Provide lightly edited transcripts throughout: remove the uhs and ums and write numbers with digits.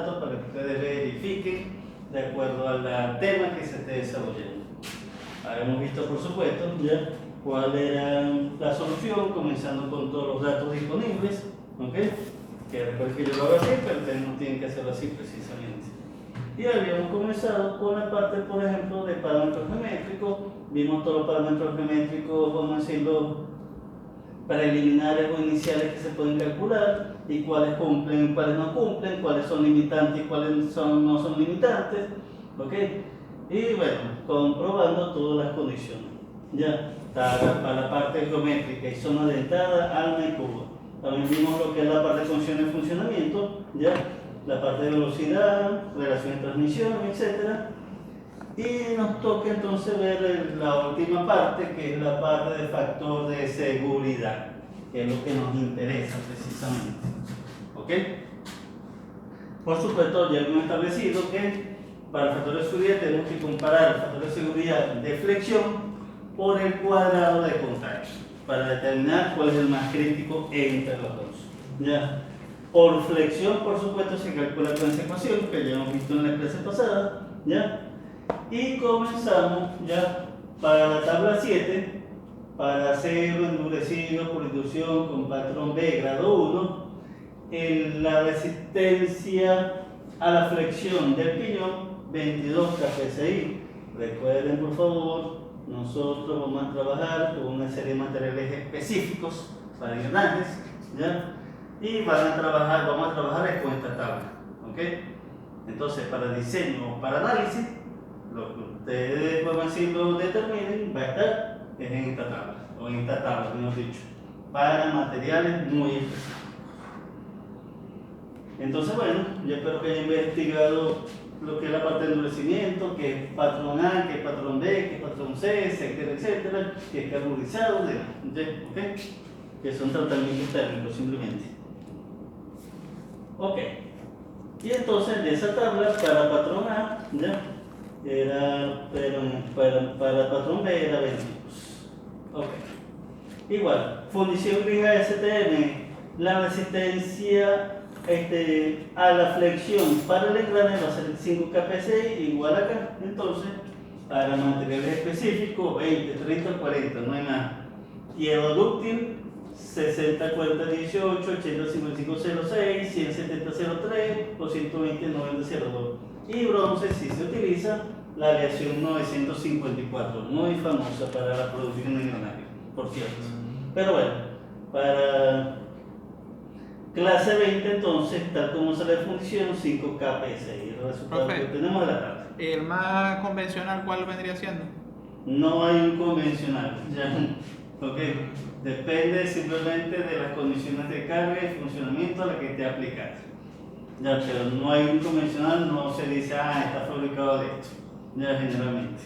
datos para que ustedes verifiquen de acuerdo al tema que se esté desarrollando. Habíamos visto, por supuesto, ya cuál era la solución, comenzando con todos los datos disponibles, ¿ok? Que recuerden que yo lo hago así, pero ustedes no tienen que hacerlo así precisamente. Y habíamos comenzado con la parte, por ejemplo, de parámetros geométricos. Vimos todos los parámetros geométricos, vamos a decirlo, preliminares o iniciales que se pueden calcular y cuáles cumplen y cuáles no cumplen, cuáles son limitantes y cuáles no son limitantes, ¿ok? Y bueno, comprobando todas las condiciones. Ya, para la parte geométrica y zona de entrada, alma y curva. También vimos lo que es la parte de condiciones de funcionamiento, ya, la parte de velocidad, relación de transmisión, etc. Y nos toca entonces ver la última parte, que es la parte de factor de seguridad, que es lo que nos interesa precisamente. ¿Ok? Por supuesto, ya hemos establecido que para el factor de seguridad tenemos que comparar el factor de seguridad de flexión por el cuadrado de contacto, para determinar cuál es el más crítico entre los dos. ¿Ya? Por flexión, por supuesto, se calcula con esa ecuación que ya hemos visto en la clase pasada. ¿Ya? Y comenzamos ya para la tabla 7, para acero endurecido por inducción con patrón B grado 1, la resistencia a la flexión del piñón 22 kPsi. Recuerden, por favor, nosotros vamos a trabajar con una serie de materiales específicos para engranajes, ¿ya? Y vamos a trabajar con esta tabla, ¿ok? Entonces, para diseño o para análisis, lo que ustedes, vamos a decirlo, determinen, va a estar en esta tabla, o en esta tabla, mejor dicho, para materiales muy específicos. Entonces, bueno, yo espero que hayan investigado lo que es la parte de endurecimiento, que es patrón A, que es patrón B, que es patrón C, etcétera, etcétera, que es carburizado, ¿ok? Que son tratamientos térmicos simplemente. Ok. Y entonces de esa tabla para patrón A, ¿ya? Para patrón B era 22. Ok. Igual, fundición griega STM, la resistencia a la flexión para el engrane va a ser 5 kPsi igual acá. Entonces, para materiales específicos, 20, 30, 40, no hay nada. Hierro dúctil, 60, 40, 18, 80, 55, 06, 100, 70, 03 o 120, 90, 02. Y bronce sí se utiliza la aleación 954, muy famosa para la producción de engranajes, por cierto. Pero bueno, para clase 20 entonces, tal como sale la función, 5 kPsi, el resultado que tenemos de la tabla. ¿El más convencional cuál vendría siendo? No hay un convencional, ya. Ok, depende simplemente de las condiciones de carga y funcionamiento a las que esté aplicado. Ya, pero no hay un convencional, no se dice, está fabricado de esto. Ya, generalmente.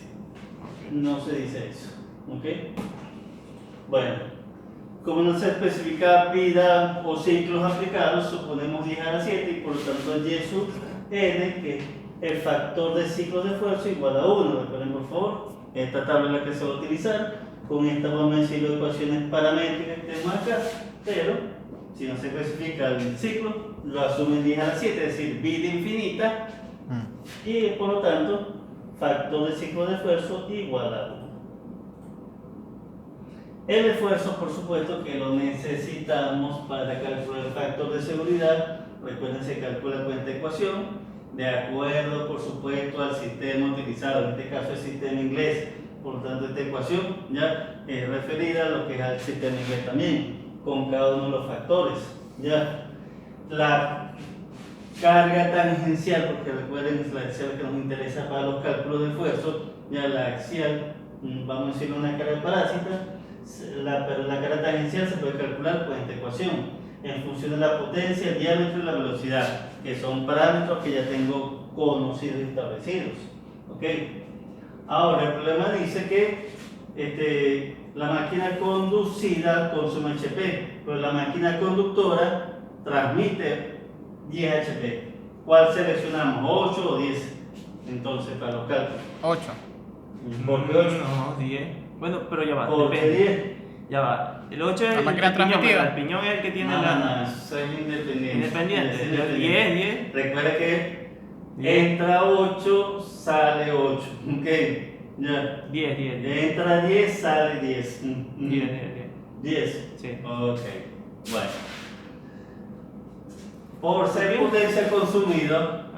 No se dice eso. Ok. Bueno, como no se especifica vida o ciclos aplicados, suponemos 10 a la 7 y por lo tanto Y sub n, que el factor de ciclos de esfuerzo igual a 1. Recuerden, por favor, esta tabla es la que se va a utilizar. Con esta vamos a decir las ecuaciones paramétricas que tenemos acá, pero si no se especifica el ciclo, lo asumen 10 a la 7, es decir, vida infinita, y por lo tanto, factor de ciclo de esfuerzo igual a 1. El esfuerzo, por supuesto, que lo necesitamos para calcular el factor de seguridad. Recuerden, se calcula con esta ecuación, de acuerdo, por supuesto, al sistema utilizado, en este caso el sistema inglés. Por lo tanto, esta ecuación ya es referida a lo que es al sistema inglés también, con cada uno de los factores. Ya la carga tangencial, porque recuerden la axial que nos interesa para los cálculos de esfuerzo, ya la axial, vamos a decir una carga parásita, la carga tangencial se puede calcular con esta ecuación, en función de la potencia, el diámetro y la velocidad, que son parámetros que ya tengo conocidos y establecidos. ¿Ok? Ahora, el problema dice que la máquina conducida consume HP, pero la máquina conductora transmite 10 HP. ¿Cuál seleccionamos? ¿8 o 10? Entonces, para los cálculos. 8. ¿Por qué 8? No, 10. Bueno, pero ya va. ¿Por qué 10? Ya va. El 8 es La máquina el piñón, transmitida. ¿verdad? El piñón es el que tiene No, la... no, eso es independiente. Independiente. Es independiente. 10. Recuerda que 10. entra 8, sale 8. Ok, ya. 10. Entra 10, sale 10. 10. 10. Sí. Ok, bueno. Por ser potencia consumida,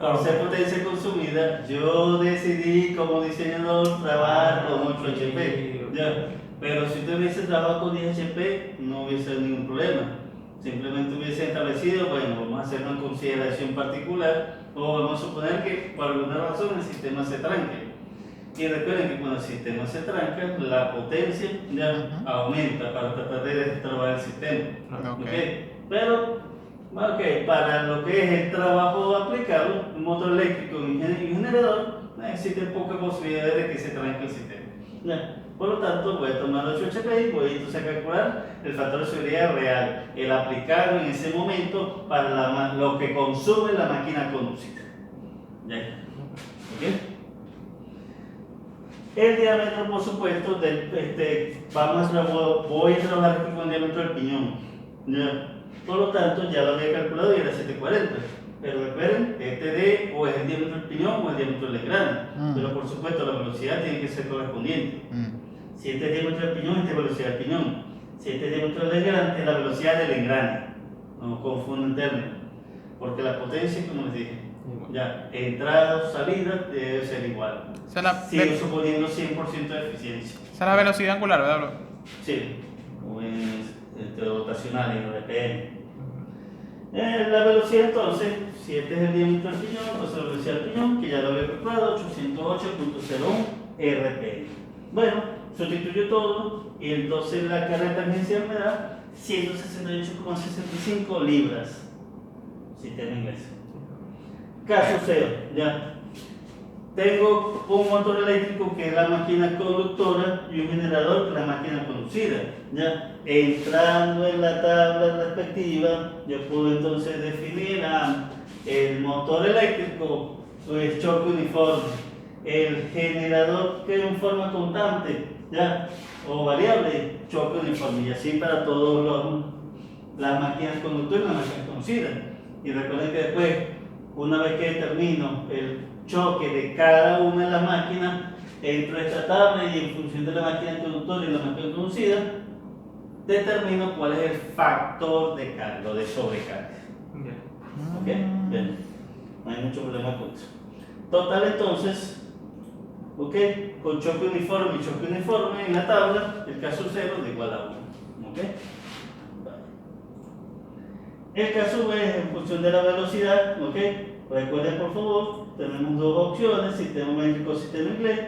yo decidí como diseñador trabajar con 8 HP. Ya. Pero si usted hubiese trabajado con 10 HP, no hubiese ningún problema. Simplemente hubiese establecido, bueno, vamos a hacer una consideración particular, o vamos a suponer que por alguna razón el sistema se tranque. Y recuerden que cuando el sistema se tranca, la potencia ya aumenta para tratar de destrabar el sistema. Ok. ¿Okay? Pero, para lo que es el trabajo aplicado, un motor eléctrico y un generador, existen pocas posibilidades de que se tranque el sistema. ¿Ya? Por lo tanto, voy a tomar 8 HP y voy entonces a calcular el factor de seguridad real, el aplicado en ese momento para lo que consume la máquina conducida. ¿Ya? ¿Ok? El diámetro, por supuesto, voy a trabajar aquí con el diámetro del piñón. ¿Ya? Por lo tanto, ya lo había calculado y era 740. Pero recuerden, D o es el diámetro del piñón o el diámetro del engrane. Pero por supuesto, la velocidad tiene que ser correspondiente. Si este es el diámetro del piñón, esta es la velocidad del piñón. Si este es el diámetro del engrane, esta es la velocidad del engrane. No confunden términos. Porque la potencia, como les dije, ya, entrada o salida debe ser igual. Sigo suponiendo 100% de eficiencia. Esa es la velocidad angular, ¿verdad, bro? Sí, o en rotacional, en RPM. La velocidad entonces, si este es el diámetro del piñón, entonces la velocidad del piñón, que ya lo había calculado, 808.01 RPM. Bueno, sustituyo todo y entonces la carga tangencial me da 168,65 libras. Sistema inglés. Caso 0, ya. Tengo un motor eléctrico que es la máquina conductora y un generador que es la máquina conducida. ¿Ya? Entrando en la tabla respectiva, yo puedo entonces definir el motor eléctrico, pues choque uniforme, el generador que es en forma constante, ¿ya? O variable, choque uniforme, y así para todas las máquinas conductoras y las máquinas conducidas. Y recuerden que después, una vez que termino el choque de cada una de las máquinas, entro a esta tabla y en función de la máquina conductora y la máquina conducida, determino cuál es el factor de carga o de sobrecarga. ¿Ok? Bien. No hay mucho problema con eso. Total, entonces, ¿ok? Con choque uniforme y choque uniforme en la tabla, el caso 0 de igual a 1. ¿Ok? El caso B es en función de la velocidad. ¿Ok? Recuerden, por favor, tenemos dos opciones, sistema métrico, sistema inglés,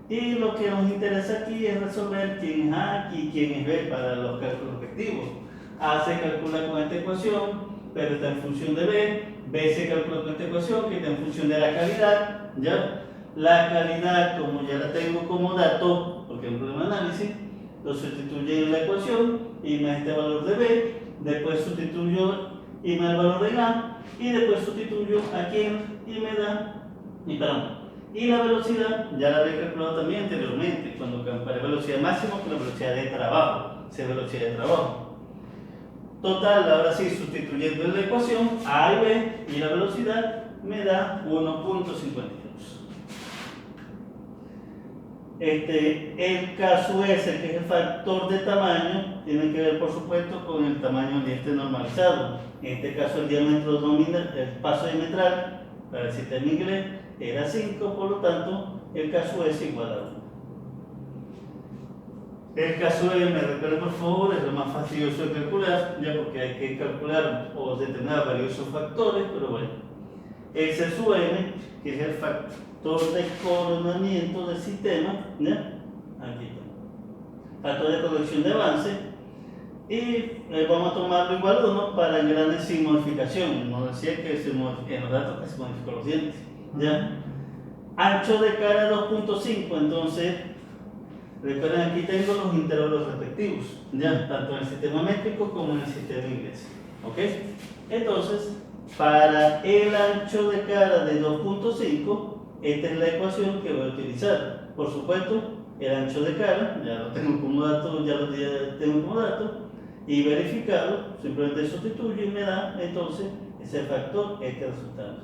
y lo que nos interesa aquí es resolver quién es A y quién es B para los cálculos respectivos. A se calcula con esta ecuación, pero está en función de B se calcula con esta ecuación, que está en función de la calidad, ¿ya? La calidad, como ya la tengo como dato, porque es un problema de análisis, lo sustituyo en la ecuación y me da este valor de B, después sustituyo y me da el valor de A, y después sustituyo aquí y me da, y la velocidad ya la había calculado también anteriormente, cuando comparé velocidad máxima con la velocidad de trabajo, esa es velocidad de trabajo. Total, ahora sí, sustituyendo en la ecuación A y B y la velocidad me da 1.52. El caso S, que es el factor de tamaño, tiene que ver por supuesto con el tamaño de este normalizado. En este caso el diámetro nominal, el paso diametral para el sistema inglés era 5, por lo tanto el caso S igual a 1. El caso E, me recuerden por favor, es lo más fastidioso de calcular, ya porque hay que calcular o determinar varios factores, pero bueno. El C sub M, que es el factor de coronamiento del sistema, ¿ya? Aquí está. Factor de corrección de avance. Y vamos a tomarlo igual a 1 para engranes sin modificación. Nos decía que en los datos que se modificó los dientes, ¿ya? Ancho de cara 2.5, entonces recuerden, aquí tengo los intervalos respectivos, ¿ya? Tanto en el sistema métrico como en el sistema inglés. ¿Ok? Entonces, para el ancho de cara de 2.5, esta es la ecuación que voy a utilizar. Por supuesto, el ancho de cara, ya lo tengo como dato, tengo como dato, y verificado, simplemente sustituyo y me da entonces ese factor, este resultado.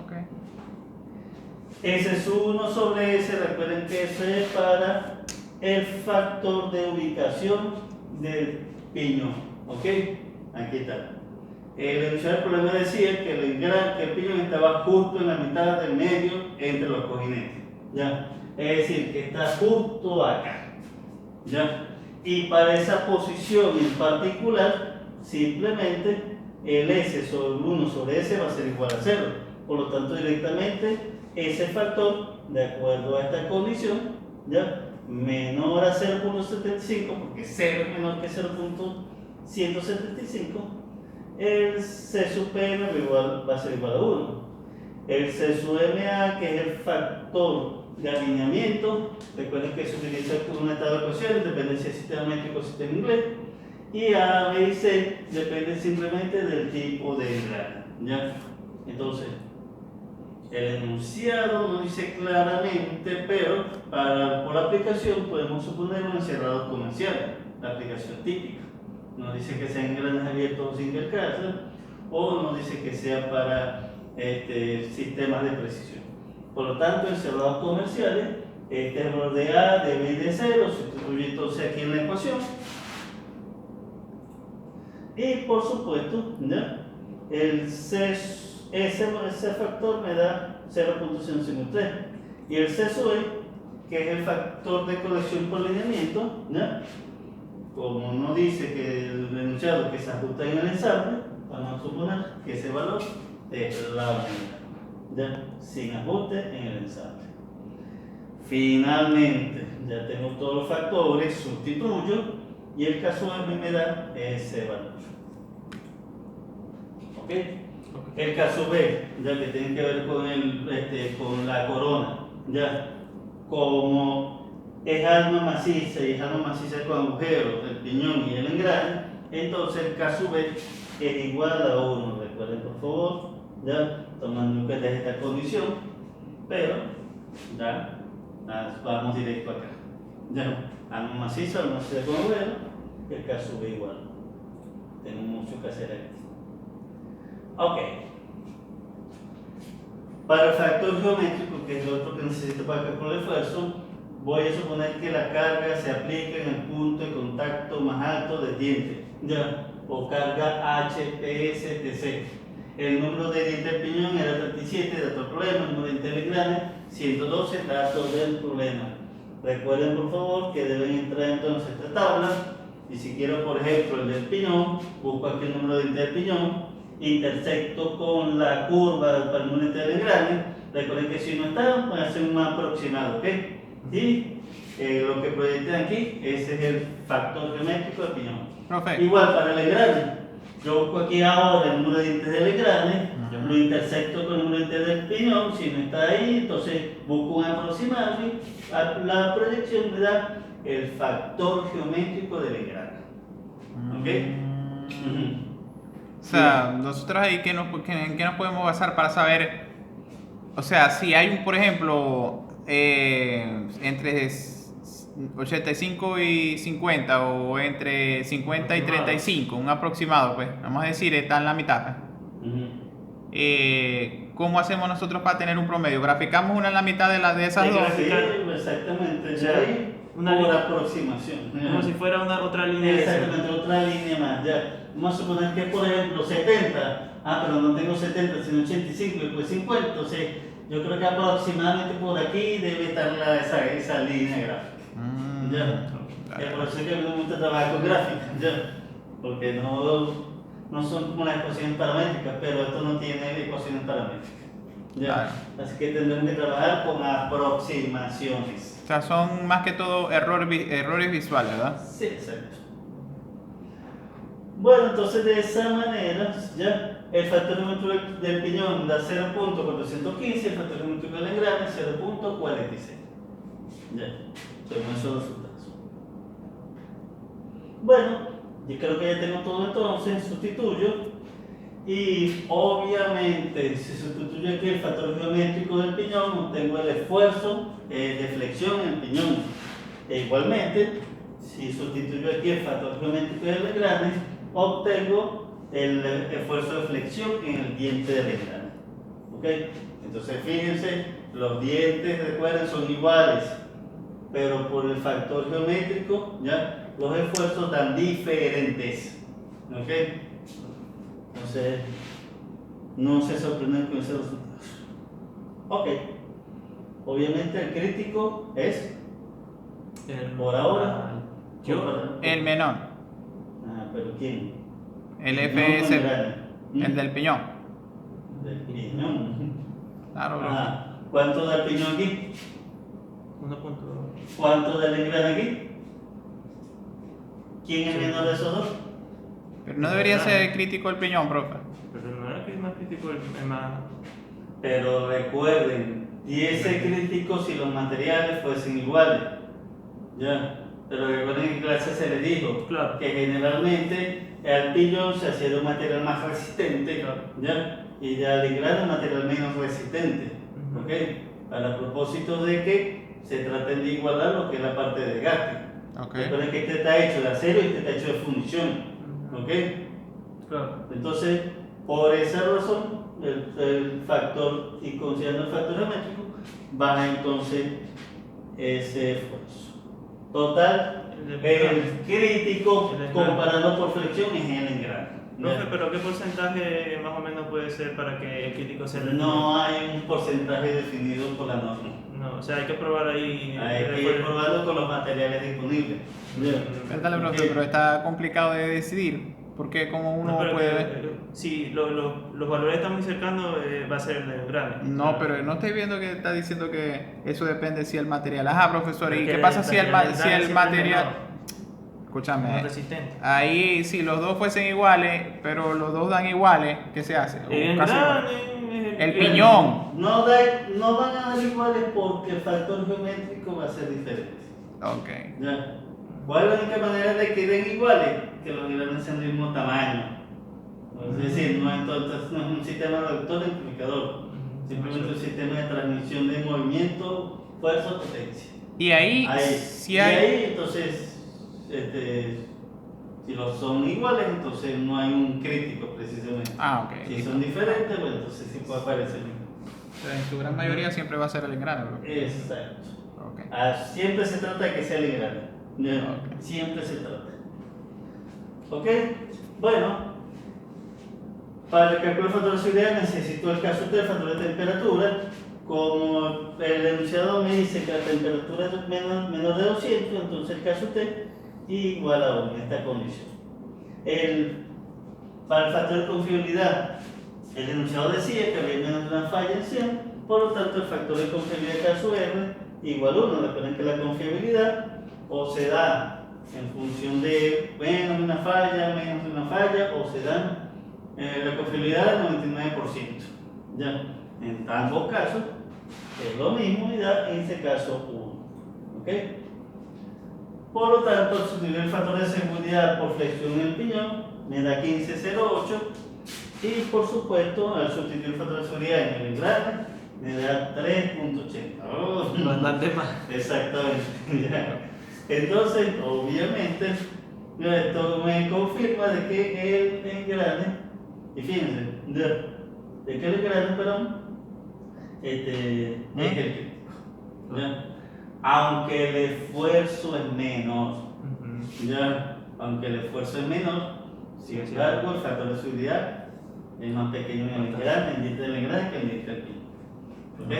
Ok. Ese es 1 sobre S, recuerden que ese es para el factor de ubicación del piñón, ¿ok? Aquí está. El enunciado del problema decía que que el piñón estaba justo en la mitad del medio entre los cojinetes, ¿ya? Es decir, que está justo acá, ¿ya? Y para esa posición en particular, simplemente el S sobre 1 sobre S va a ser igual a 0. Por lo tanto, directamente ese factor, de acuerdo a esta condición, ¿ya? Menor a 0.75, porque 0 es menor que 0.175, el C sub PM va a ser igual a 1. El C sub MA, que es el factor de alineamiento, recuerden que se utiliza con una tabla de ecuaciones, depende si es sistema métrico o sistema inglés, y A, B y C depende simplemente del tipo de engrane, ¿ya? Entonces, el enunciado no dice claramente, pero por aplicación podemos suponer un encerrado comercial, la aplicación típica. Nos dice que sea engranes abiertos o single caster, o nos dice que sea para sistemas de precisión. Por lo tanto, en cerrados comerciales, este error de A, de B y de C lo sustituye entonces aquí en la ecuación. Y por supuesto, ¿ya? Ese factor me da 0.153. Y el C sub E, que es el factor de corrección por lineamiento, ¿ya? Como no dice que el enunciado que se ajusta en el ensamble, vamos a suponer que ese valor es la unidad, ¿ya? Sin ajuste en el ensamble. Finalmente, ya tengo todos los factores, sustituyo y el caso M me da ese valor. ¿Ok? El caso B, ya que tiene que ver con la corona, ya como es alma maciza y es alma maciza con agujeros, el piñón y el engrane, entonces el caso B es igual a 1. Recuerden por favor, ya tomando en cuenta esta condición, pero ya vamos directo acá. Ya, alma maciza con agujeros, el caso B igual. Tengo mucho que hacer aquí. Ok. Para el factor geométrico, que es lo otro que necesito para calcular el esfuerzo, voy a suponer que la carga se aplica en el punto de contacto más alto del diente, ¿ya? O carga HPSTC. El número de dientes del piñón era 37, dato del problema. El número de dientes del engrane, 112, dato del problema. Recuerden por favor que deben entrar entonces a esta tabla. Y si quiero, por ejemplo, el del piñón, busco aquí el número de dientes del piñón, intersecto con la curva para el número de dientes del engrane. Recuerden que si no está, voy a hacer un aproximado, ¿ok? Y lo que proyecten aquí, ese es el factor geométrico del piñón. Profe. Igual para el engrane, yo busco aquí ahora el número de dientes del engrane, lo intersecto con el número de dientes del piñón. Si no está ahí, entonces busco un aproximado y la proyección me da el factor geométrico del engrane. ¿Ok? O sea, nosotros ahí, ¿en qué nos podemos basar para saber? O sea, si hay por ejemplo, entre 85 y 50 o entre 50 y 35, un aproximado, pues, vamos a decir, está en la mitad. ¿Cómo hacemos nosotros para tener un promedio? ¿Graficamos una en la mitad de esas dos? Sí, exactamente. Una por línea. aproximación. Como si fuera otra línea de Exactamente, otra línea más. Ya. Vamos a suponer que, por ejemplo, 70. Pero no tengo 70, sino 85 y después 50. Entonces, yo creo que aproximadamente por aquí debe estar esa línea gráfica. Ya. Por eso es que a mí me gusta trabajar con gráficas. Ya. Porque no son como las ecuaciones paramétricas, pero esto no tiene ecuaciones paramétricas. ¿Ya? Claro. Así que tendremos que trabajar con aproximaciones. O sea, son más que todo errores visuales, ¿verdad? Sí, exacto. Bueno, entonces de esa manera, ya el factor geométrico del piñón da 0.415, el factor geométrico del engrane 0.46. Ya, son esos resultados. Bueno, yo creo que ya tengo todo entonces, sustituyo. Y obviamente, si sustituyo aquí el factor geométrico del piñón, obtengo el esfuerzo de flexión en el piñón. E igualmente, si sustituyo aquí el factor geométrico del engrane, obtengo el esfuerzo de flexión en el diente del engrane. ¿Ok? Entonces, fíjense, los dientes, recuerden, son iguales, pero por el factor geométrico, ¿ya? Los esfuerzos dan diferentes. ¿Ok? Entonces, no se sorprendan con ese resultado. Ok. Obviamente el crítico es, por ahora, El menor. Ah, pero ¿quién? El No, F es no, grande. el del piñón. Del piñón. Claro, bro. Ah, ¿cuánto da el piñón aquí? 1.2. ¿Cuánto del engrane aquí? ¿Quién es menor de esos dos? Pero no debería ser crítico el piñón, profe. Pero no era que es más crítico el más. Pero recuerden, y ese crítico si los materiales fuesen iguales. Ya. Pero recuerden que en clase se les dijo Claro. que generalmente el piñón se hacía de un material más resistente, Claro. ¿ya? Y ya el engrane un material menos resistente. Ujú. ¿Ok? Para propósito de que se traten de igualar lo que es la parte de desgaste. Ok. Recuerden que este está hecho de acero y este está hecho de fundición. Ujú. ¿Ok? Claro. Entonces, por esa razón, el factor, y considerando el factor geométrico, baja entonces ese esfuerzo. Total, el crítico, comparando por flexión, es el engrane. Profe, pero ¿qué porcentaje más o menos puede ser para que el crítico sea el No hay un porcentaje definido por la norma. No, o sea, hay que probar ahí. Hay que ir probando con los materiales disponibles. Verdad, profe, pero está complicado de decidir. Porque como uno No, pero puede. si los valores están muy cercanos, va a ser el grande. No, pero no estoy viendo que está diciendo que eso depende si el material. Ajá, profesor, ¿y Porque qué pasa si el grande si siempre el es material. menor, Escúchame. más resistente. Ahí, si los dos fuesen iguales, pero los dos dan iguales, ¿qué se hace? El Casi igual. grande, El piñón. No van a dar iguales porque el factor geométrico va a ser diferente. Ok. ¿Ya? ¿Cuál es la única manera de que den iguales? Que los engranes sean del mismo tamaño. Es decir, entonces no es un sistema reductor amplificador, simplemente un sistema de transmisión de movimiento, fuerza, potencia. Y ahí, Y ahí entonces, si los son iguales, entonces no hay un crítico precisamente. Ah, ok. Si listo. son diferentes, bueno, entonces sí puede aparecer. Pero en su gran mayoría siempre va a ser el engrane, bro. Exacto. Ok. Siempre se trata de que sea el engrane. ¿Ya? Ok. Siempre se trata. ¿Ok? Bueno, para el cálculo de factor de seguridad necesito el caso del factor de temperatura. Como el enunciado me dice que la temperatura es menor de 200, entonces el caso T igual a 1 en esta condición. Para el factor de confiabilidad, el enunciado decía que había menos de una falla en 100, por lo tanto el factor de confiabilidad caso R igual a 1. Recuerden que la confiabilidad o se da en función de menos de una falla, o se da la confiabilidad del 99%. ¿Ya? En ambos casos es lo mismo y da en ese caso 1. ¿Ok? Por lo tanto, al sustituir el factor de seguridad por flexión en el piñón, me da 15,08. Y por supuesto, al sustituir el factor de seguridad en el engrane, me da 3,80. Bastante más. Exactamente. Ya. Entonces, obviamente, esto me confirma de que el engrane, y fíjense, de que el engrane, perdón, es el crítico. ¿Ya? Aunque el esfuerzo es menor, ¿ya? Aunque el esfuerzo es menor, sin embargo, el factor de seguridad es más pequeño en el engrane, el diente del engrane que el diente del piñón. ¿Ok?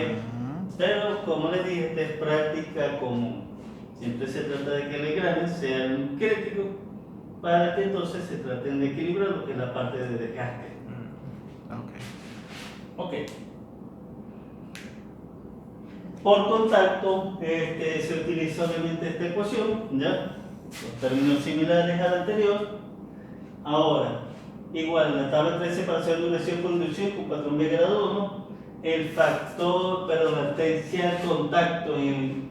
Pero, como les dije, esta es práctica común. Siempre se trata de que el engrane sea un crítico para que entonces se traten de equilibrar lo que es la parte de desgaste. Ok. Por contacto se utiliza obviamente esta ecuación, ¿ya? Los términos similares al anterior. Ahora, igual en la tabla 3 separación de duración-conducción con patrón B grado 1, el factor, latencia al contacto en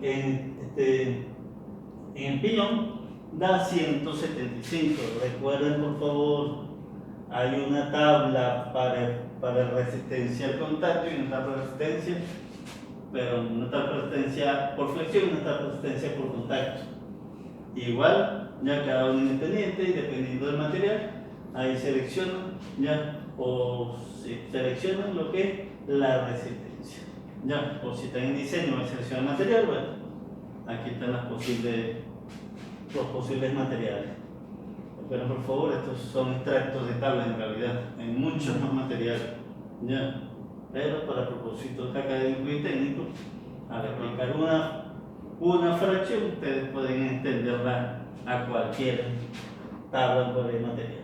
el piñón da 175. Recuerden por favor hay una tabla para resistencia al contacto y una tabla de resistencia, pero una tabla de resistencia por flexión y una tabla de resistencia por contacto. Igual, ya cada uno independiente y dependiendo del material, ahí seleccionan ya, o si seleccionan lo que es la resistencia. Ya, o si están en diseño o en selección de material, bueno, aquí están los posibles materiales. Pero por favor, estos son extractos de tabla en realidad, hay muchos más materiales. Ya, pero para propósitos académicos y técnicos, al explicar una fracción, ustedes pueden entenderla a cualquier tabla por el material.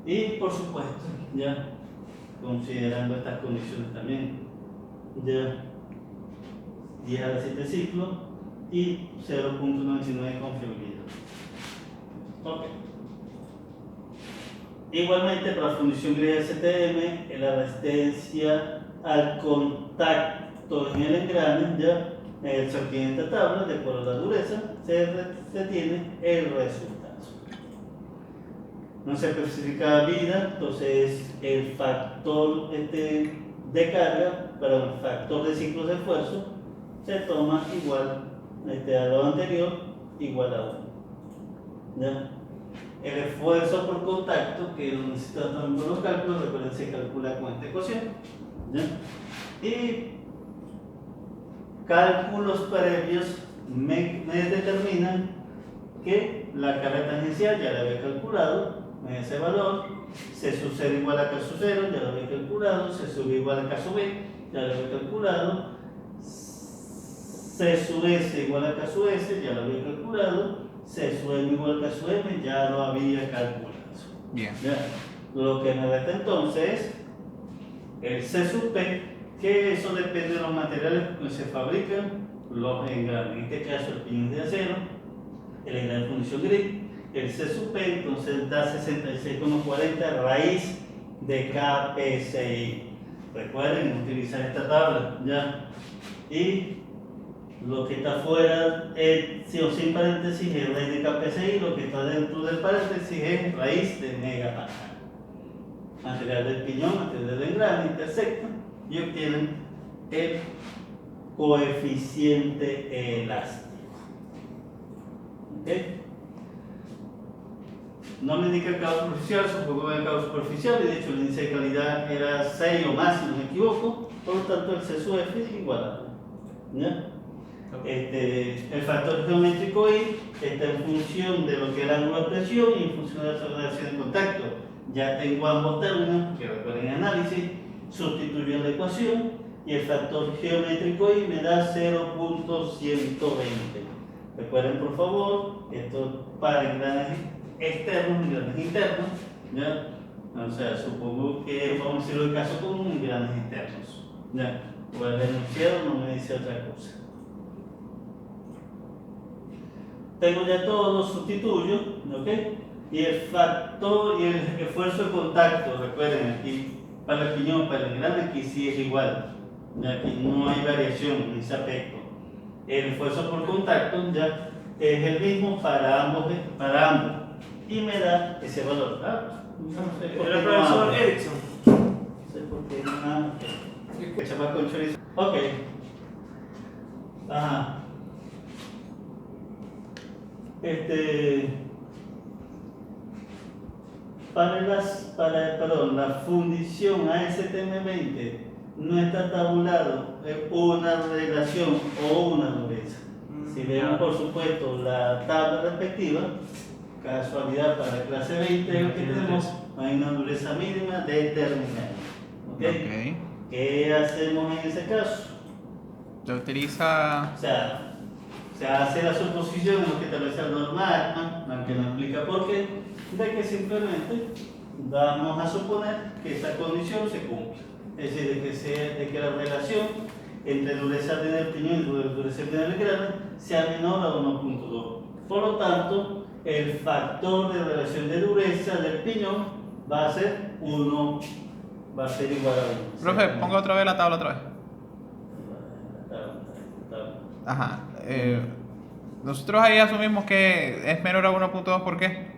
Y por supuesto, ya considerando estas condiciones también, ya 10 a la 7 ciclos y 0.99 confiabilidad. Ok. Igualmente para la fundición gris STM, la resistencia al contacto en el engrane, ya se obtiene esta tabla, de acuerdo a la dureza, se tiene el resultado. No se especifica vida, entonces el factor de carga para el factor de ciclos de esfuerzo se toma igual a lo anterior, igual a 1. ¿Ya? El esfuerzo por contacto, que lo necesitan también los cálculos, recuerden, se calcula con esta ecuación. ¿Ya? Y cálculos previos me determinan que la carga tangencial ya la había calculado, ese valor, C sub 0 igual a K sub 0, ya lo había calculado, C sub igual a K sub B, ya lo había calculado, C sub S igual a K sub S, ya lo había calculado, C sub M igual a K sub M, ya lo había calculado. Bien. Ya. Lo que me resta entonces es el C sub P, que eso depende de los materiales que se fabrican los engranes. En este caso el piñón de acero, el engrane de fundición gris, el C sub P, entonces da 66,40 raíz de KPCI. Recuerden utilizar esta tabla, ¿ya? Y lo que está fuera, sí o sin paréntesis, es raíz de KPCI, lo que está dentro del paréntesis es raíz de megapascal. Material del piñón, material del engrane, intersectan y obtienen el coeficiente elástico. ¿Okay? No me indica el cabo superficial, supongo que el cabo superficial, y de hecho el índice de calidad era 6 o más, si no me equivoco, por lo tanto el C sub F es igual a 1. ¿Ya? El factor geométrico I está en función de lo que es el ángulo de presión y en función de la relación de contacto. Ya tengo ambos términos, que recuerden el análisis, sustituyo en la ecuación y el factor geométrico I me da 0.120. Recuerden por favor, esto para engranes externos, engranes internos, ¿ya? O sea, supongo que vamos a decirlo el caso común, engranes externos, ¿ya? O el enunciado no me dice otra cosa. Tengo ya todo, lo sustituyo, ¿ok? Y el factor y el esfuerzo de contacto, recuerden aquí, para el piñón, para el engrane, aquí sí es igual, ¿ya? Aquí no hay variación en ese aspecto. El esfuerzo por contacto ya es el mismo para ambos y me da ese valor. No sé por qué El profesor Erickson. No sé por qué no. Chapa con chorizo. Ok. Ajá. La fundición ASTM20 no está tabulado una relación o una dureza. Si vemos por supuesto la tabla respectiva, casualidad para la clase 20 lo que tenemos, hay una dureza mínima determinada. ¿Okay? ¿Qué hacemos en ese caso? Se utiliza... O sea, se hace la suposición en lo que establece el normal, aunque no explica por qué, de que simplemente vamos a suponer que esa condición se cumple. Es decir, de que la relación entre dureza del piñón y dureza del engrane sea menor a 1.2. Por lo tanto, el factor de relación de dureza del piñón va a ser 1, va a ser igual a 1. Profe, ponga otra vez la tabla otra vez. Ajá. Nosotros ahí asumimos que es menor a 1.2, ¿por qué?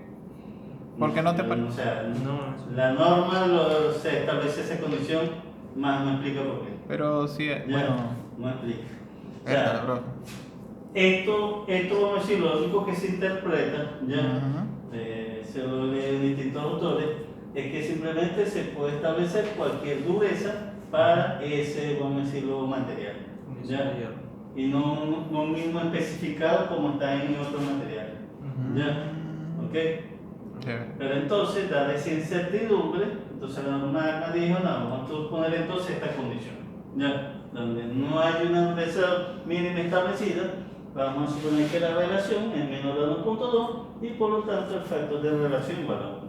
¿Por qué no te O parece? sea, No, la norma se establece esa condición, más no explica por qué. Pero sí, Ya, bueno, no explica. O verdad, sea, bro. esto vamos a decir, lo único que se interpreta, ya, Ujú. se lo leen distintos autores, es que simplemente se puede establecer cualquier dureza para ese, vamos a decirlo, material. Ya. Y no mismo especificado como está en otro material. ¿Ya? ¿Ok? Chévere. Pero entonces, dada esa incertidumbre, entonces la norma dijo, no, vamos a suponer entonces esta condición. ¿Ya? Donde no hay una dureza mínima establecida, vamos a suponer que la relación es menor a 1.2 y por lo tanto el factor de relación igual a 1.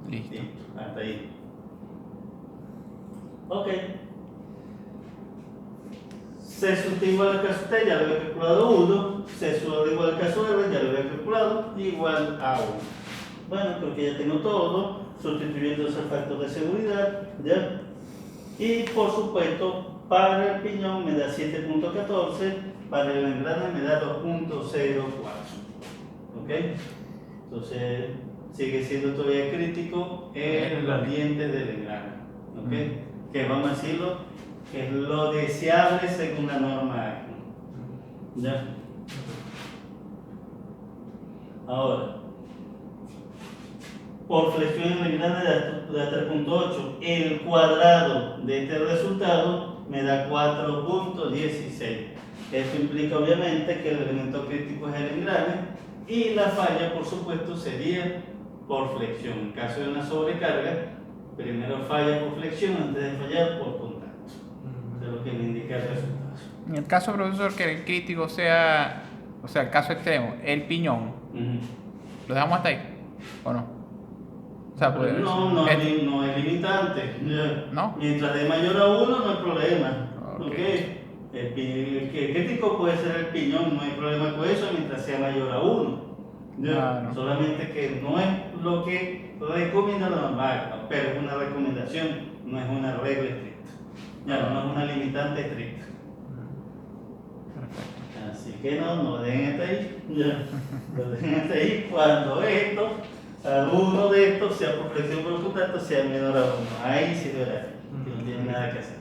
Listo. Listo, hasta ahí. Ok. C sub t igual al caso T, ya lo había calculado 1. C sub R igual al caso R, ya lo había calculado, igual a 1. Bueno, creo que ya tengo todo, sustituyendo ese factor de seguridad, ¿ya? Y por supuesto, para el piñón me da 7.14, para el engrane me da 2.04. ¿Ok? Entonces, sigue siendo todavía crítico el ambiente del engrane. ¿Ok? Que vamos a decirlo, que es lo deseable según la norma ACMA. ¿Ya? Ahora, por flexión en el engrane da 3.8, el cuadrado de este resultado me da 4.16. Esto implica obviamente que el elemento crítico es el engrane y la falla, por supuesto, sería por flexión. En caso de una sobrecarga, primero falla por flexión antes de fallar por contacto. De lo que me indica el resultado. En el caso, profesor, que el crítico sea, o sea, el caso extremo, el piñón, ¿lo dejamos hasta ahí? ¿O no? O sea, pues, No es limitante. ¿No? Mientras de mayor a 1 no hay problema. Ok. ¿Okay? El crítico puede ser el piñón, no hay problema con eso mientras sea mayor a 1. Claro. Solamente que no es lo que recomienda la norma, pero es una recomendación, no es una regla estricta. Ya, no es una limitante estricta. Perfecto. Así que no dejen hasta ahí. Ya, lo dejen hasta ahí cuando esto, alguno de estos, sea por flexión o por contacto, sea menor a 1. Ahí sí verá que no tiene nada que hacer.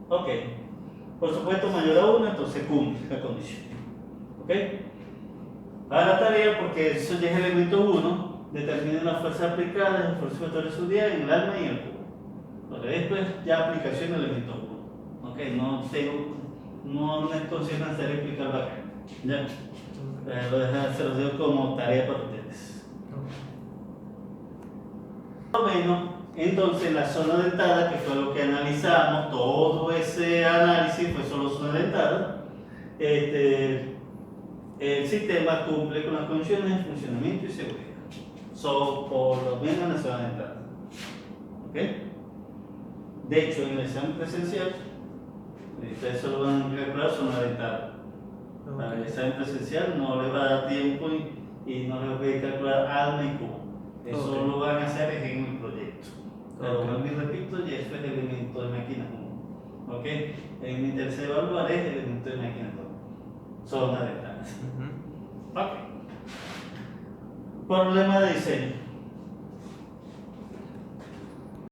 Ok. Por supuesto, mayor a 1, entonces cumple la condición. ¿Ok? A la tarea, porque eso ya es el elemento 1, determina la fuerza aplicada, el esfuerzo vector estudiado en el alma y en el cubo. Porque después ya aplicación del elemento 1. ¿Ok? No es considerado necesario explicarlo acá. ¿Ya? Se los dejo como tarea para ustedes. Más o menos, entonces la zona dentada, que fue lo que analizamos, todo ese análisis fue solo zona dentada, el sistema cumple con las condiciones de funcionamiento y seguridad. Por lo menos en la zona dentada. ¿Ok? De hecho, en el examen presencial, ustedes solo van a calcular zona dentada. Para el examen presencial no les va a dar tiempo y no les voy a calcular alma y cubo. Eso lo van a hacer en el proyecto. Pero vuelvo y repito, y eso es elemento de máquina común. ¿Ok? En mi tercer evaluar es elemento de máquina común. Zona dentada. Ok. Problema de diseño.